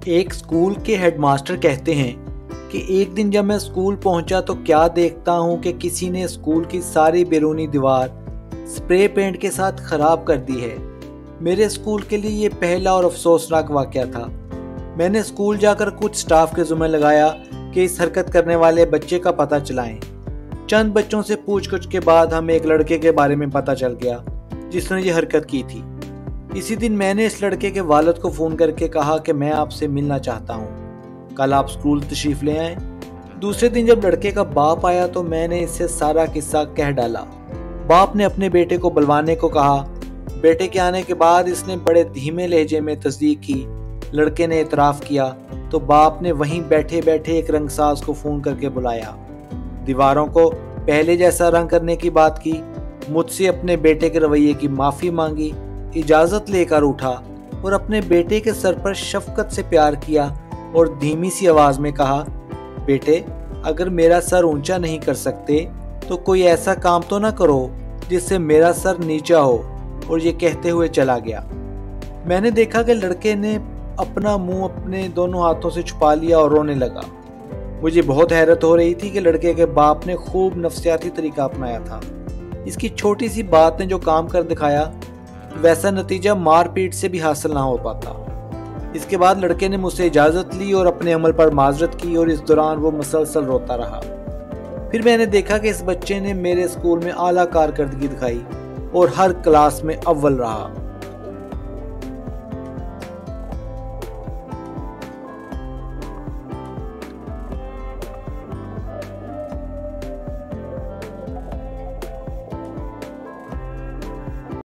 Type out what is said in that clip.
ایک اسکول کے head master کہتے ہیں کہ ایک دن جب میں اسکول پہنچا تو کیا دیکھتا ہوں کہ کسی نے اسکول کی ساری بیرونی دیوار اسپرے پینٹ کے ساتھ خراب کر دی ہے۔ میرے اسکول کے لیے یہ پہلا اور افسوسناک واقعہ تھا۔ میں نے اسکول جا کر کچھ سٹاف کے ذمہ لگایا کہ اس حرکت کرنے والے بچے کا پتہ چلائیں۔ چند بچوں سے پوچھ گچھ کے بعد ہمیں ایک لڑکے کے بارے میں پتہ چل گیا جس نے یہ حرکت کی تھی۔ اسی دن میں نے اس لڑکے کے والد کو فون کر کے کہا کہ میں آپ سے ملنا چاہتا ہوں، کل آپ اسکول تشریف لے آئیں۔ دوسرے دن جب لڑکے کا باپ آیا تو میں نے اس سے سارا قصہ کہہ ڈالا۔ باپ نے اپنے بیٹے کو بلوانے کو کہا۔ بیٹے کے آنے کے بعد اس نے بڑے دھیمے لہجے میں تصدیق کی۔ لڑکے نے اعتراف کیا تو باپ نے وہیں بیٹھے بیٹھے ایک رنگ ساز کو فون کر کے بلایا، دیواروں کو پہلے جیسا رنگ کرنے کی بات کی، مجھ سے اپنے بیٹے کے رویے کی معافی مانگی، اجازت لے کر اٹھا اور اپنے بیٹے کے سر پر شفقت سے پیار کیا اور دھیمی سی آواز میں کہا، بیٹے اگر میرا سر اونچا نہیں کر سکتے تو کوئی ایسا کام تو نہ کرو جس سے میرا سر نیچا ہو، اور یہ کہتے ہوئے چلا گیا۔ میں نے دیکھا کہ لڑکے نے اپنا منہ اپنے دونوں ہاتھوں سے چھپا لیا اور رونے لگا۔ مجھے بہت حیرت ہو رہی تھی کہ لڑکے کے باپ نے خوب نفسیاتی طریقہ اپنایا تھا۔ اس کی چھوٹی سی بات نے جو کام کر دکھایا، ویسا نتیجہ مار پیٹ سے بھی حاصل نہ ہو پاتا۔ اس کے بعد لڑکے نے مجھ سے اجازت لی اور اپنے عمل پر معذرت کی، اور اس دوران وہ مسلسل روتا رہا۔ پھر میں نے دیکھا کہ اس بچے نے میرے اسکول میں اعلیٰ کارکردگی دکھائی اور ہر کلاس میں اول رہا۔